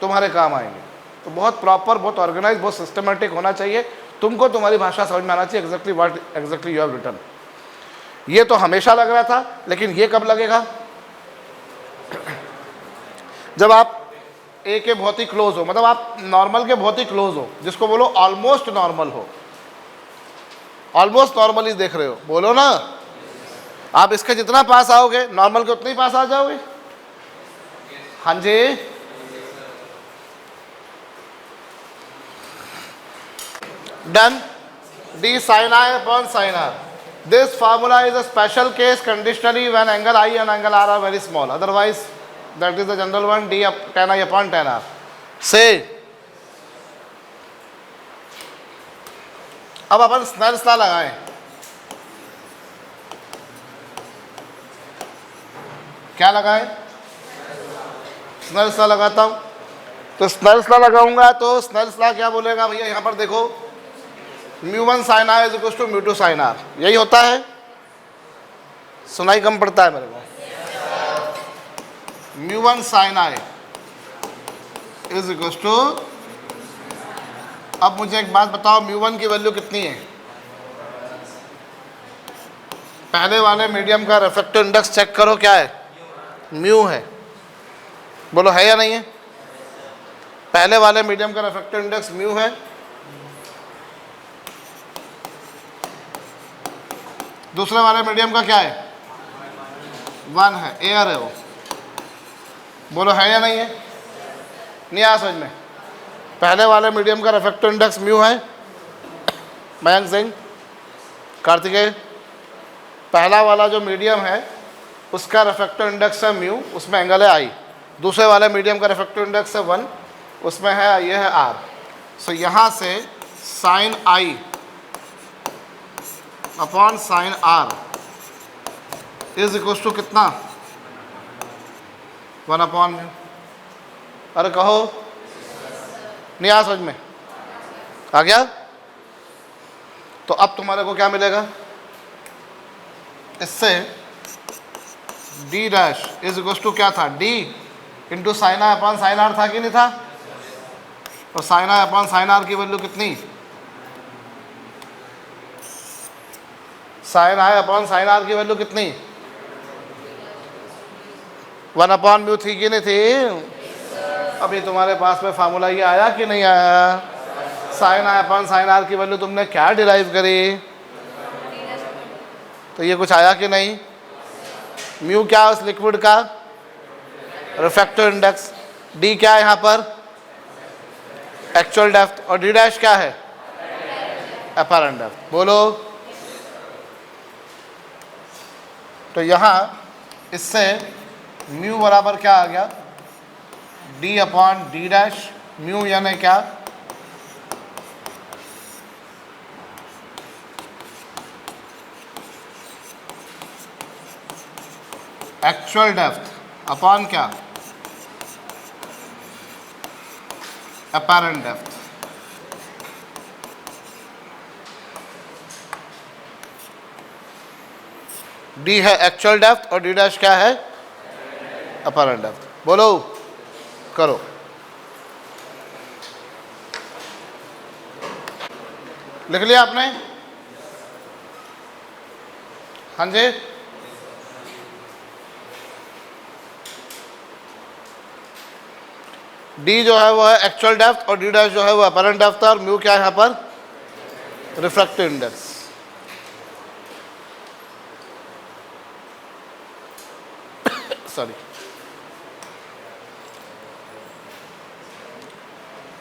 तुम्हारे काम आएंगे। तो बहुत प्रॉपर, बहुत ऑर्गेनाइज, बहुत सिस्टमेटिक होना चाहिए। तुमको तुम्हारी भाषा समझ में आना चाहिए, exactly what exactly you have written. ये तो हमेशा लग रहा था, लेकिन ये कब लगेगा? जब आप ए के बहुत ही क्लोज हो, मतलब आप नॉर्मल के बहुत ही क्लोज हो, जिसको बोलो ऑलमोस्ट नॉर्मल हो। ऑलमोस्ट नॉर्मल ही देख रहे हो, बोलो ना। आप इसके जितना पास आओगे नॉर्मल के उतने ही पास आ जाओगे। हाँ जी, done. d sin i upon sin r. This formula is a special case conditionally when angle I and angle R are very small. Otherwise, that is the general one, d tan I upon tan r. Say. अब अपन स्नेल्स लॉ लगाएं। क्या लगाएं? स्नेल्स लॉ लगाता हूं। तो स्नेल्स लॉ लगाऊंगा तो स्नेल्स लॉ क्या बोलेगा भैया? यहां पर देखो, μ1 sin i is equal to μ2 sin r। यही होता है। सुनाई कम पड़ता है मेरे को। μ1 sin i is equal to, अब मुझे एक बात बताओ, μ1 की वैल्यू कितनी है? पहले वाले मीडियम का रिफ्रैक्टिव इंडेक्स चेक करो, क्या है? म्यू है। बोलो है या नहीं है? पहले वाले मीडियम का रिफ्रैक्टिव इंडेक्स म्यू है। दूसरे वाले मीडियम का क्या है? 1 है, एयर है वो। बोलो है या नहीं है? नहीं आया समझ में? पहले वाले मीडियम का रिफ्रैक्टिव इंडेक्स म्यू है। मयंक सिंह, कार्तिकेय, पहला वाला जो मीडियम है उसका रिफ्रैक्टिव इंडेक्स है म्यू, उसमें एंगल है आई। दूसरे वाले मीडियम का रिफ्रैक्टिव इंडेक्स है 1, उसमें है ये है आर। सो यहाँ से sine i upon sine r is equal to कितना? 1 अपॉन म्यू। अरे कहो, नहीं आ समझ में? आ गया? तो अब तुम्हारे को क्या मिलेगा? इससे d dash is equal to क्या था, d into sine i upon sine r था कि नहीं था। और sine i upon sine r की वैल्यू कितनी, sine i upon sine r की वैल्यू कितनी, 1/μ थी कि नहीं थी। अभी तुम्हारे पास में फार्मूला ये आया कि नहीं आया, sine i upon sine r की वैल्यू तुमने क्या डिराइव करी, तो ये कुछ आया कि नहीं। म्यू क्या है उस लिक्विड का, रिफ्रैक्टिव इंडेक्स, डी क्या है यहाँ पर एक्चुअल डेप्थ, और डी डैश क्या है अपैरेंट डेप्थ। बोलो। तो यहाँ इससे म्यू बराबर क्या आ गया, D upon D dash, mu यानी क्या, एक्चुअल डेप्थ अपॉन क्या, अपैरेंट डेप्थ। डी है एक्चुअल डेप्थ और डी डैश क्या है अपैरेंट डेप्थ। बोलो, करो। लिख लिया आपने, हाँ जी। डी जो है वो है एक्चुअल डेप्थ और डी डैश जो है वो अपैरेंट डेप्थ है, और म्यू क्या है यहाँ पर रिफ्रैक्टिव इंडेक्स। सॉरी।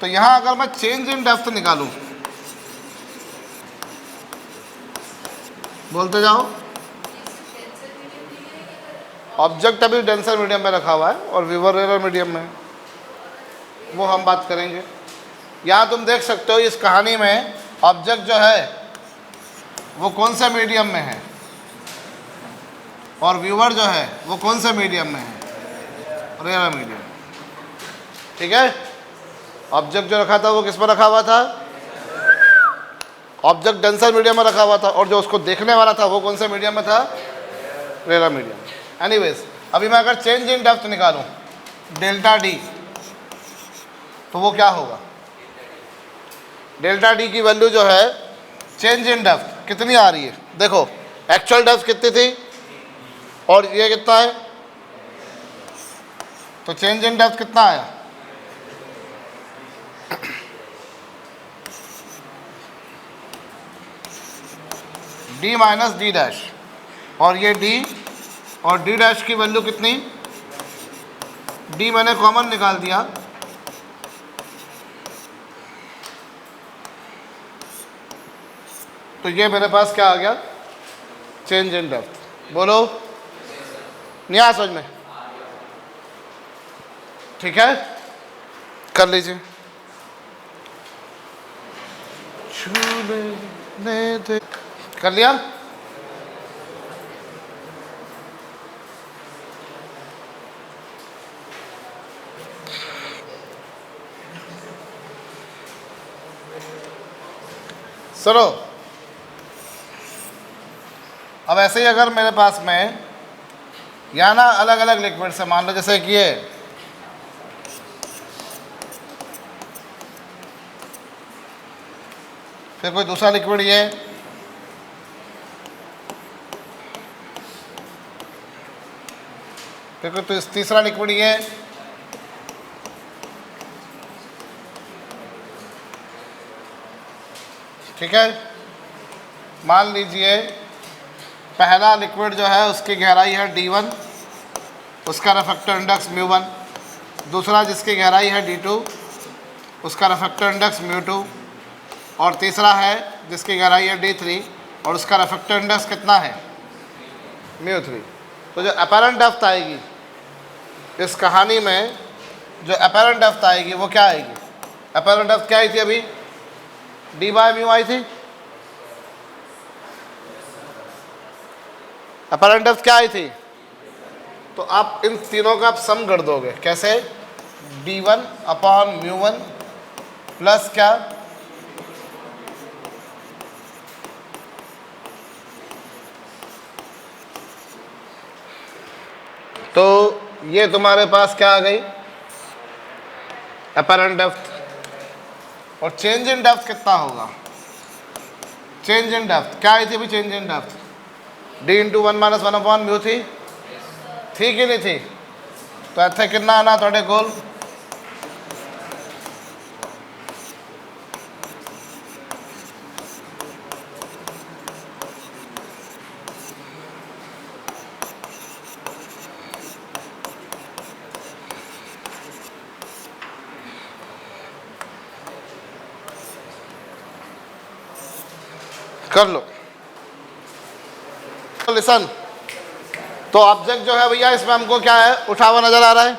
तो यहां अगर मैं चेंज इन डेप्थ निकालूं, बोलते जाओ। ऑब्जेक्ट अभी डेंसर मीडियम में रखा हुआ है और व्यूअर रेयर मीडियम में, वो हम बात करेंगे। यहाँ तुम देख सकते हो इस कहानी में ऑब्जेक्ट जो है वो कौन से मीडियम में है, और व्यूअर जो है वो कौन से मीडियम में है, रेयर मीडियम। ठीक है। ऑब्जेक्ट जो रखा था वो किस में रखा हुआ था, ऑब्जेक्ट डेंसर मीडियम में रखा हुआ था, और जो उसको देखने वाला था वो कौन से मीडियम में था, रेयर मीडियम। एनीवेज, अभी मैं अगर चेंज इन डेप्थ निकालूं डेल्टा डी, तो वो क्या होगा, डेल्टा डी की वैल्यू जो है चेंज इन डेप्थ कितनी आ रही है, देखो एक्चुअल डेप्थ कितनी थी और ये कितना है, तो चेंज इन डेप्थ कितना आया, डी माइनस डी डैश, और ये डी और डी डैश की वैल्यू कितनी, डी मैंने कॉमन निकाल दिया, तो ये मेरे पास क्या आ गया, चेंज इन डेप्थ। बोलो, नहीं आया समझ में, ठीक है, कर लीजिए। कर लिया। सुनो, अब ऐसे ही अगर मेरे पास में या ना अलग अलग लिक्विड से, मान लो जैसे कि ये फिर कोई दूसरा लिक्विड ये, फिर कोई तीसरा लिक्विड ये, ठीक है। मान लीजिए पहला लिक्विड जो है उसकी गहराई है D1, उसका रिफ्रैक्टिव इंडेक्स μ1, दूसरा जिसकी गहराई है D2, उसका रिफ्रैक्टिव इंडेक्स μ2, और तीसरा है जिसकी गहराई है D3 और उसका रिफ्रैक्टिव इंडेक्स कितना है μ3। तो जो अपैरेंट डेप्थ आएगी इस कहानी में, जो अपैरेंट डेप्थ आएगी वो क्या आएगी, अपैरेंट डेप्थ क्या आई थी अभी, D/μ आई थी, अपैरेंट डेप्थ क्या आई थी, तो आप इन तीनों का आप सम कर दोगे, कैसे, D1/μ1 प्लस क्या, तो ये तुम्हारे पास क्या आ गई, अपैरेंट डेप्थ। और चेंज इन डेप्थ कितना होगा, चेंज इन डेप्थ क्या आई थी अभी, change in depth D into 1 minus 1 upon mu थी कि नहीं थी। तो इतने कितना आना थोड़े कोल, कर लो। लिसन, तो ऑब्जेक्ट जो है भैया इसमें हमको क्या है, उठा हुआ नजर आ रहा है।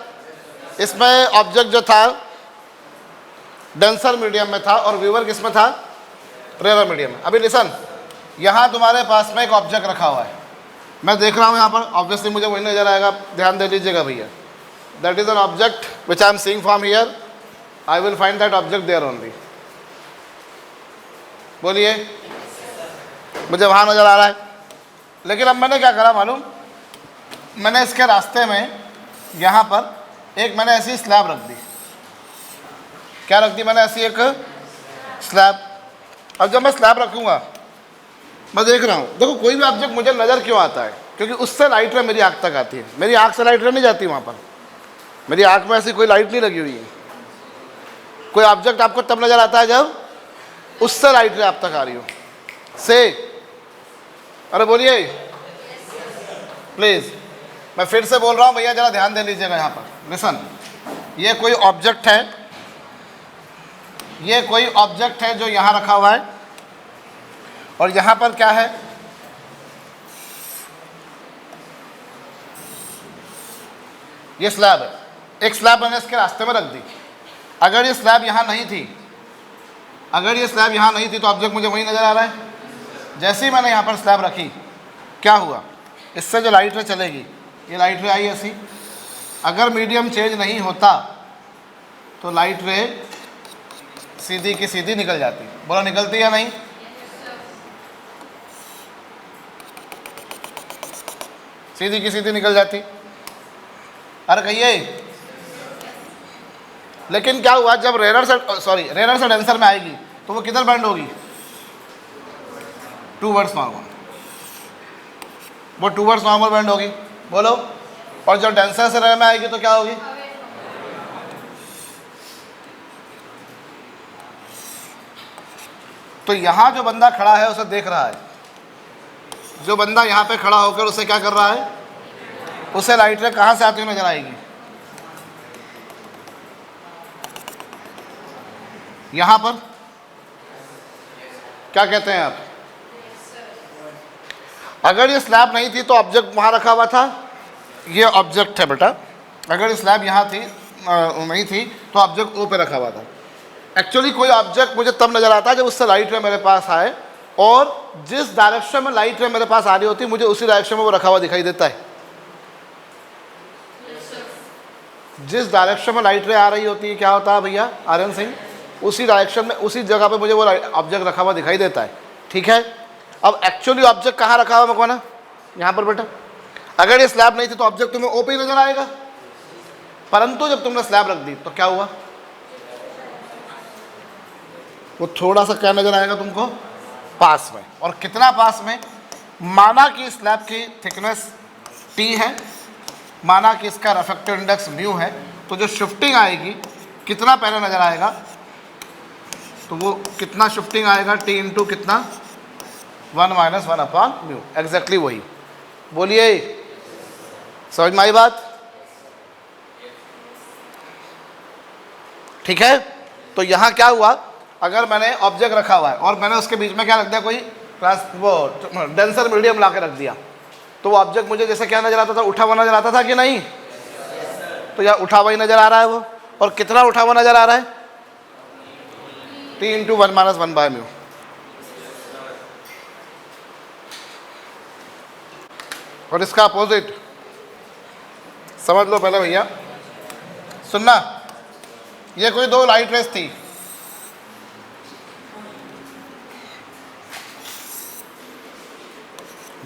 इसमें ऑब्जेक्ट जो था डेंसर मीडियम में था और व्यूअर किस में था, रेयर मीडियम में। अभी लिसन, यहाँ तुम्हारे पास में एक ऑब्जेक्ट रखा हुआ है, मैं देख रहा हूँ यहाँ पर, ऑब्वियसली मुझे वही नजर आएगा, ध्यान दे लीजिएगा भैया। That is an object which I am seeing from here, I will find that object there only. बोलिए, मुझे वहाँ नजर आ रहा है। लेकिन अब मैंने क्या करा मालूम, मैंने इसके रास्ते में यहाँ पर एक मैंने ऐसी स्लैब रख दी। क्या रख दी मैंने, ऐसी एक स्लैब। अब जब मैं स्लैब रखूँगा, मैं देख रहा हूँ, देखो कोई भी ऑब्जेक्ट मुझे नज़र क्यों आता है, क्योंकि उससे लाइट रे मेरी आँख तक आती है। मेरी आँख से लाइट रे नहीं जाती वहाँ पर, मेरी आँख में ऐसी कोई लाइट नहीं लगी हुई है। कोई ऑब्जेक्ट आपको तब नज़र आता है जब उससे लाइट रे आप तक आ रही हो से। अरे बोलिए प्लीज़, मैं फिर से बोल रहा हूँ भैया, ज़रा ध्यान दे लीजिएगा यहाँ पर। लिसन, ये कोई ऑब्जेक्ट है, ये कोई ऑब्जेक्ट है जो यहाँ रखा हुआ है, और यहाँ पर क्या है, ये स्लैब है। एक स्लैब मैंने इसके रास्ते में रख दी। अगर ये स्लैब यहाँ नहीं थी, अगर ये स्लैब यहाँ नहीं थी तो ऑब्जेक्ट मुझे वही नज़र आ रहा है। जैसे ही मैंने यहाँ पर स्लैब रखी, क्या हुआ, इससे जो लाइट रे चलेगी, ये लाइट रे आई ऐसी। अगर मीडियम चेंज नहीं होता तो लाइट रे सीधी की सीधी निकल जाती। बोलो निकलती या नहीं, सीधी की सीधी निकल जाती। अरे कहिए, लेकिन क्या हुआ, जब रेनर से डेंसर में आएगी तो वो किधर बेंड होगी, टूवर्ड्स नॉर्मल, वो टूवर्ड्स नॉर्मल बेंड होगी। बोलो, और जब डेंसर से रेनर में आएगी तो क्या होगी, तो यहाँ जो बंदा खड़ा है उसे देख रहा है, जो बंदा यहाँ पे खड़ा होकर उसे क्या कर रहा है, उसे लाइट रे कहाँ से आती हुई नजर आएगी, यहाँ पर। क्या कहते हैं आप, अगर ये स्लैब नहीं थी तो ऑब्जेक्ट वहाँ रखा हुआ था, ये ऑब्जेक्ट है बेटा। अगर स्लैब यहाँ थी नहीं थी तो ऑब्जेक्ट ओ पे रखा हुआ था। एक्चुअली कोई ऑब्जेक्ट मुझे तब नज़र आता है जब उससे लाइट रे मेरे पास आए, और जिस डायरेक्शन में लाइट रे मेरे पास आ रही होती है मुझे उसी डायरेक्शन में वो रखा हुआ दिखाई देता है। जिस डायरेक्शन में लाइट रे आ रही होती है क्या होता है भैया आर्यन सिंह, उसी डायरेक्शन में उसी जगह पे मुझे वो ऑब्जेक्ट रखा हुआ दिखाई देता है। ठीक है, अब एक्चुअली ऑब्जेक्ट कहाँ रखा हुआ मकवाना, यहाँ पर बेटा। अगर ये स्लैब नहीं थी तो ऑब्जेक्ट तुम्हें ओ पे ही नजर आएगा, परंतु जब तुमने स्लैब रख दी तो क्या हुआ, वो थोड़ा सा क्या नजर आएगा तुमको, पास में। और कितना पास में, माना कि स्लैब की थिकनेस टी है, माना कि इसका रिफ्रैक्टिव इंडेक्स म्यू है, तो जो शिफ्टिंग आएगी कितना पहले नजर आएगा, तो वो कितना शिफ्टिंग आएगा, टी इंटू कितना 1 माइनस 1 अपॉन म्यू, एग्जैक्टली वही। बोलिए, समझ में आई बात। ठीक है, तो यहाँ क्या हुआ, अगर मैंने ऑब्जेक्ट रखा हुआ है और मैंने उसके बीच में क्या रख दिया, कोई वो डेंसर मीडियम ला के रख दिया, तो वो ऑब्जेक्ट मुझे जैसे क्या नजर आता था, उठा हुआ नजर आता था कि नहीं। तो यहाँ उठा हुआ ही नजर आ रहा है वो, और कितना उठा हुआ नजर आ रहा है, T into 1 minus 1 by mu. और इसका अपोजिट समझ लो पहले भैया, सुनना, ये कोई दो लाइट रेस थी,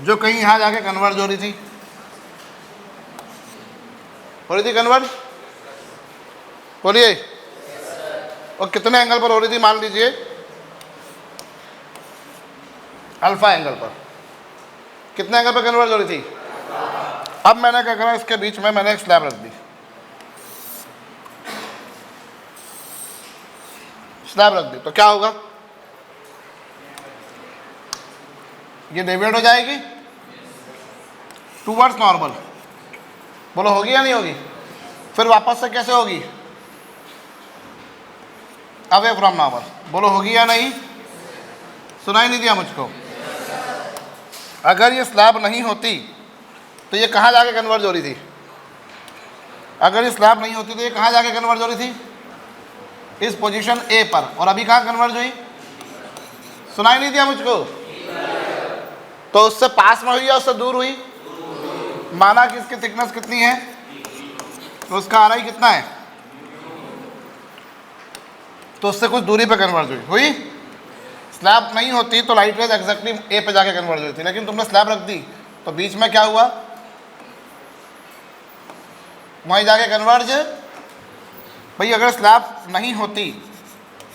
जो कहीं यहाँ जाके कन्वर्ज हो रही थी। हो रही थी कन्वर्ज? बोलिए। और कितने एंगल पर हो रही थी? मान लीजिए अल्फा एंगल पर। कितने एंगल पर कन्वर्ज हो रही थी? अब मैंने क्या करा, इसके बीच में मैंने एक स्लैब रख दी, स्लैब रख दी, तो क्या होगा? ये डेविएट हो जाएगी टूवर्ड्स नॉर्मल। बोलो होगी या नहीं होगी? फिर वापस से कैसे होगी? Away from normal. बोलो होगी या नहीं? सुनाई नहीं दिया मुझको? अगर ये स्लैब नहीं होती तो ये कहाँ जाके कन्वर्ज हो रही थी? अगर ये स्लैब नहीं होती तो ये कहाँ जाके कन्वर्ज हो रही थी? इस पोजीशन ए पर। और अभी कहाँ कन्वर्ज हुई? सुनाई नहीं दिया मुझको? तो उससे पास में हुई या उससे दूर हुई? माना कि इसकी थिकनेस कितनी है, तो उसका आरआई कितना है, तो उससे कुछ दूरी पे कन्वर्ज हुई। स्लैब नहीं होती तो लाइट रेज एग्जैक्टली ए पे जाके कन्वर्ज हुई थी, लेकिन तुमने स्लैब रख दी तो बीच में क्या हुआ? वहीं जाके कन्वर्ज। भाई अगर स्लैब नहीं होती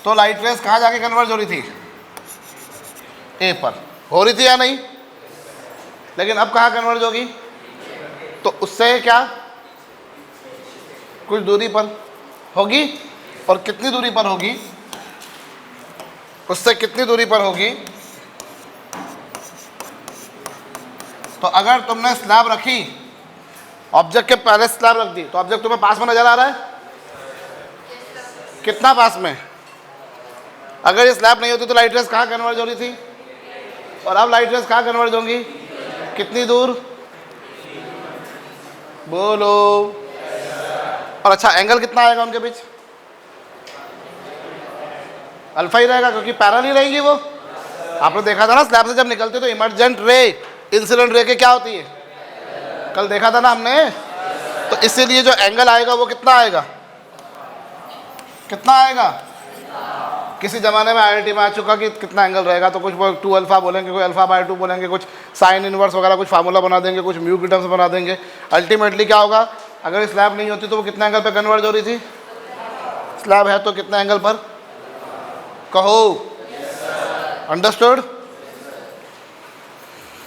तो लाइट रेज कहाँ जाके कन्वर्ज हो रही थी? ए पर। हो रही थी या नहीं? लेकिन अब कहाँ कन्वर्ज होगी? तो उससे क्या कुछ दूरी पर होगी। और कितनी दूरी पर होगी? उससे कितनी दूरी पर होगी? तो अगर तुमने स्लैब रखी, ऑब्जेक्ट के पहले स्लैब रख दी, तो ऑब्जेक्ट तुम्हें पास में नजर आ रहा है? कितना पास में? अगर ये स्लैब नहीं होती तो लाइट रेज कहाँ कन्वर्ज हो रही थी? और अब लाइट रेज कहाँ कन्वर्ज होंगी? कितनी दूर? बोलो। और अच्छा एंगल कितना आएगा उनके बीच? अल्फा ही रहेगा, क्योंकि पैरेलल ही रहेंगी वो। आपने देखा था ना स्लैब से जब निकलती तो इमर्जेंट रे इंसिडेंट रे के क्या होती है? कल देखा था ना हमने। तो इसीलिए जो एंगल आएगा वो कितना आएगा? कितना आएगा? किसी ज़माने में आईआईटी में आ चुका कि कितना एंगल रहेगा, तो कुछ 2 अल्फा बोलेंगे, कोई अल्फा/2 बोलेंगे, कुछ साइन इनवर्स वगैरह कुछ फार्मूला बना देंगे, कुछ म्यू की टर्म्स बना देंगे। अल्टीमेटली क्या होगा? अगर स्लैब नहीं होती तो वो कितने एंगल पे कन्वर्ज हो रही थी? स्लैब है तो कितने एंगल पर? कहो। अंडरस्टूड?